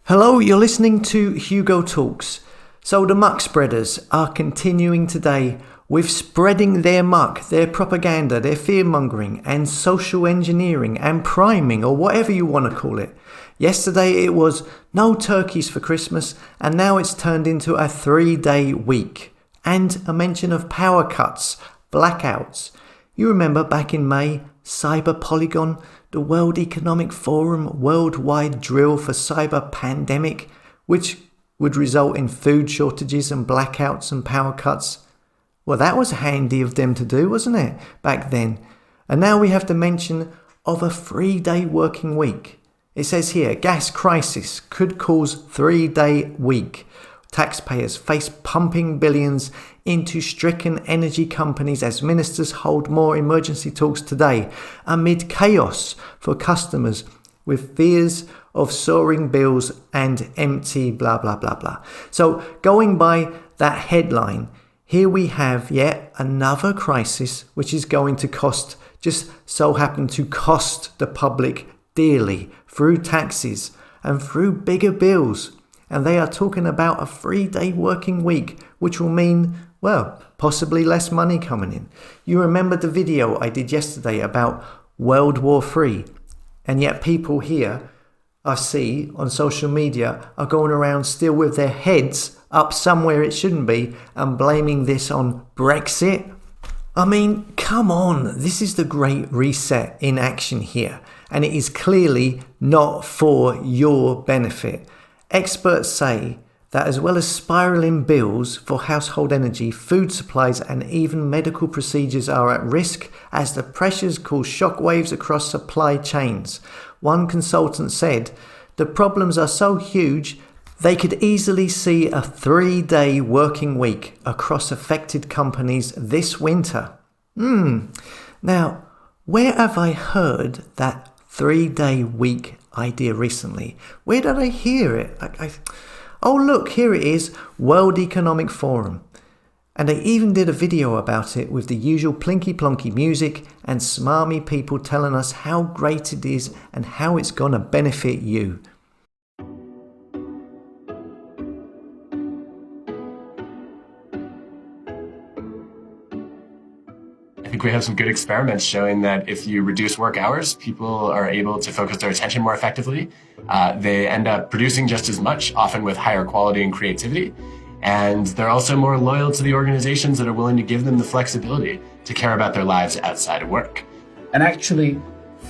Hello, you're listening to Hugo Talks. So the muck spreaders are continuing today with spreading their muck, their propaganda, their fear-mongering and social engineering and priming, or whatever you want to call it. Yesterday it was no turkeys for Christmas, and now it's turned into a 3-day week. And a mention of power cuts, blackouts. You remember back in May, Cyber Polygon, the World Economic Forum worldwide drill for cyber pandemic, which would result in food shortages and blackouts and power cuts. Well, that was handy of them to do, wasn't it, back then? And now we have the mention of a 3-day working week. It says here, gas crisis could cause 3-day week. Taxpayers face pumping billions into stricken energy companies as ministers hold more emergency talks today amid chaos for customers with fears of soaring bills and empty blah blah blah blah. So going by that headline, here we have yet another crisis which is going to cost the public dearly through taxes and through bigger bills. And they are talking about a 3-day working week, which will mean, well, possibly less money coming in. You remember the video I did yesterday about World War III, and yet people here, I see on social media, are going around still with their heads up somewhere it shouldn't be and blaming this on Brexit. I mean, come on, this is the Great Reset in action here, and it is clearly not for your benefit. Experts say that as well as spiralling bills for household energy, food supplies and even medical procedures are at risk as the pressures cause shockwaves across supply chains. One consultant said the problems are so huge they could easily see a 3-day working week across affected companies this winter. Now, where have I heard that 3-day week idea recently? Where did I hear it? Oh look, here it is, World Economic Forum. And they even did a video about it with the usual plinky plonky music and smarmy people telling us how great it is and how it's gonna benefit you. I think we have some good experiments showing that if you reduce work hours, people are able to focus their attention more effectively. They end up producing just as much, often with higher quality and creativity. And they're also more loyal to the organizations that are willing to give them the flexibility to care about their lives outside of work. And actually,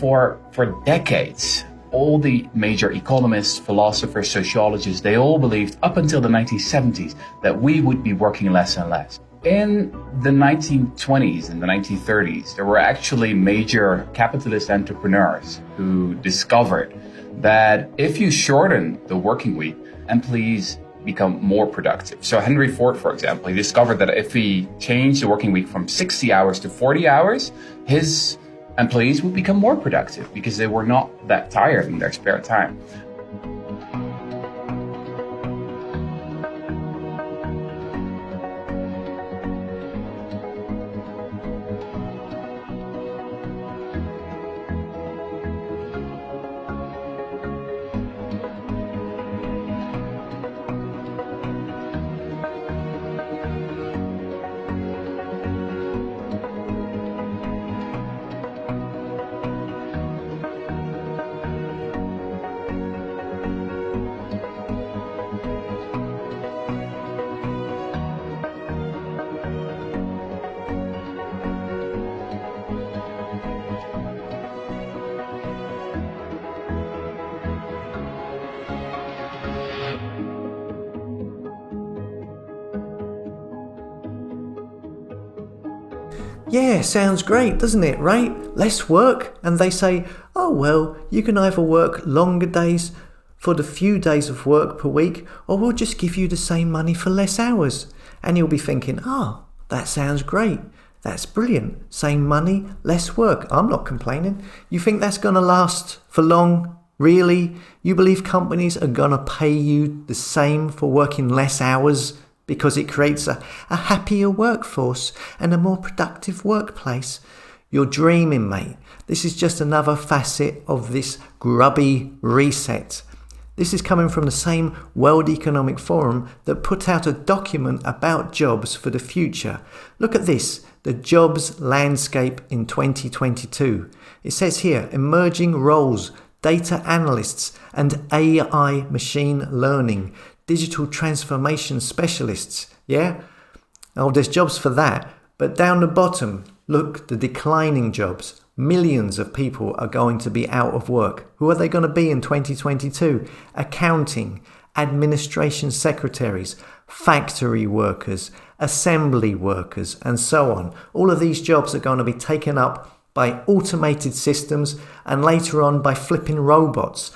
for decades, all the major economists, philosophers, sociologists, they all believed up until the 1970s that we would be working less and less. In the 1920s and the 1930s, there were actually major capitalist entrepreneurs who discovered that if you shorten the working week, employees become more productive. So Henry Ford, for example, he discovered that if he changed the working week from 60 hours to 40 hours, his employees would become more productive because they were not that tired in their spare time. Yeah, sounds great, doesn't it, right? Less work, and they say, oh well, you can either work longer days for the few days of work per week, or we'll just give you the same money for less hours. And you'll be thinking, oh, that sounds great. That's brilliant. Same money, less work. I'm not complaining. You think that's going to last for long? Really? You believe companies are going to pay you the same for working less hours? Because it creates a happier workforce and a more productive workplace. You're dreaming, mate. This is just another facet of this grubby reset. This is coming from the same World Economic Forum that put out a document about jobs for the future. Look at this, the jobs landscape in 2022. It says here, emerging roles, data analysts and AI machine learning, digital transformation specialists. Yeah? Oh, there's jobs for that. But down the bottom, look, the declining jobs. Millions of people are going to be out of work. Who are they going to be in 2022? Accounting, administration secretaries, factory workers, assembly workers, and so on. All of these jobs are going to be taken up by automated systems and later on by flipping robots.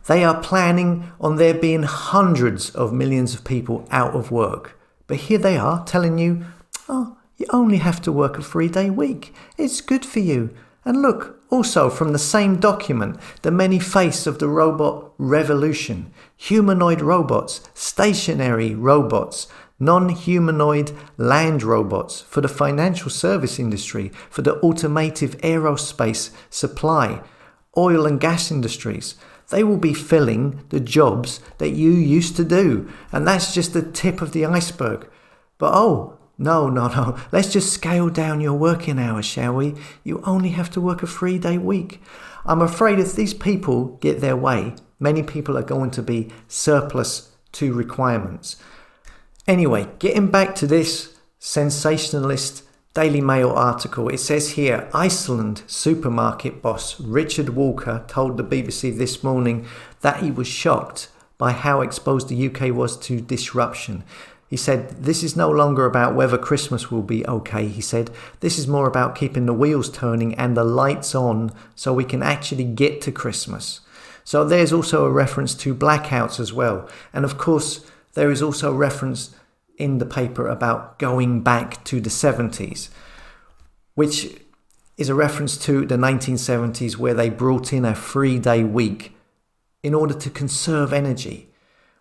They are planning on there being hundreds of millions of people out of work. But here they are telling you, oh, you only have to work a 3-day week. It's good for you. And look, also from the same document, the many faces of the robot revolution. Humanoid robots, stationary robots, non-humanoid land robots for the financial service industry, for the automotive aerospace supply, oil and gas industries. They will be filling the jobs that you used to do. And that's just the tip of the iceberg. But no. Let's just scale down your working hours, shall we? You only have to work a 3-day week. I'm afraid if these people get their way, many people are going to be surplus to requirements. Anyway, getting back to this sensationalist Daily Mail article, it says here, Iceland supermarket boss Richard Walker told the BBC this morning that he was shocked by how exposed the UK was to disruption. He said, this is no longer about whether Christmas will be okay, he said. This is more about keeping the wheels turning and the lights on so we can actually get to Christmas. So there's also a reference to blackouts as well. And of course, there is also a reference in the paper about going back to the 70s, which is a reference to the 1970s where they brought in a 3-day week in order to conserve energy.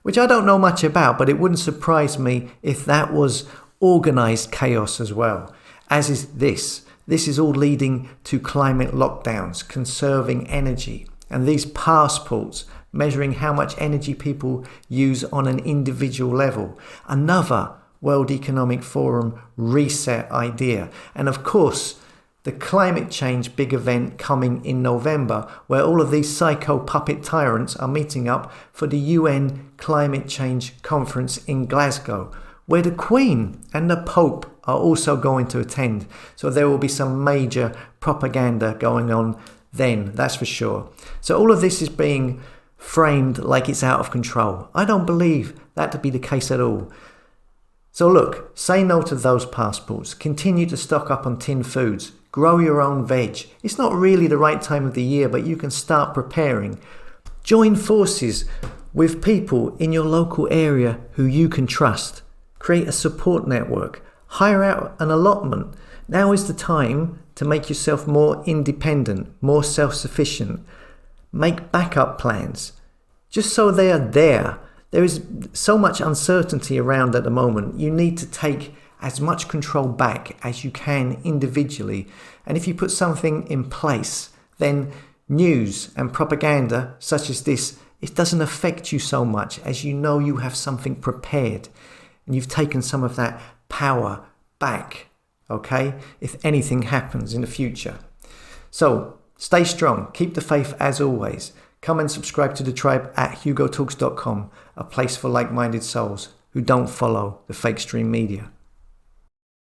Which I don't know much about, but it wouldn't surprise me if that was organized chaos as well. As is this. This is all leading to climate lockdowns, conserving energy, and these passports measuring how much energy people use on an individual level. Another World Economic Forum reset idea. And of course, the climate change big event coming in November, where all of these psycho puppet tyrants are meeting up for the UN Climate Change Conference in Glasgow, where the Queen and the Pope are also going to attend. So there will be some major propaganda going on then, that's for sure. So all of this is being framed like it's out of control. I don't believe that to be the case at all. So look, say no to those passports. Continue to stock up on tinned foods. Grow your own veg. It's not really the right time of the year, but you can start preparing. Join forces with people in your local area who you can trust. Create a support network. Hire out an allotment. Now is the time to make yourself more independent, more self-sufficient. Make backup plans. Just so they are there. There is so much uncertainty around at the moment. You need to take as much control back as you can individually. And if you put something in place, then news and propaganda such as this, it doesn't affect you so much as you know you have something prepared and you've taken some of that power back, okay, if anything happens in the future. So stay strong, keep the faith as always. Come and subscribe to the tribe at hugotalks.com, a place for like-minded souls who don't follow the fake stream media.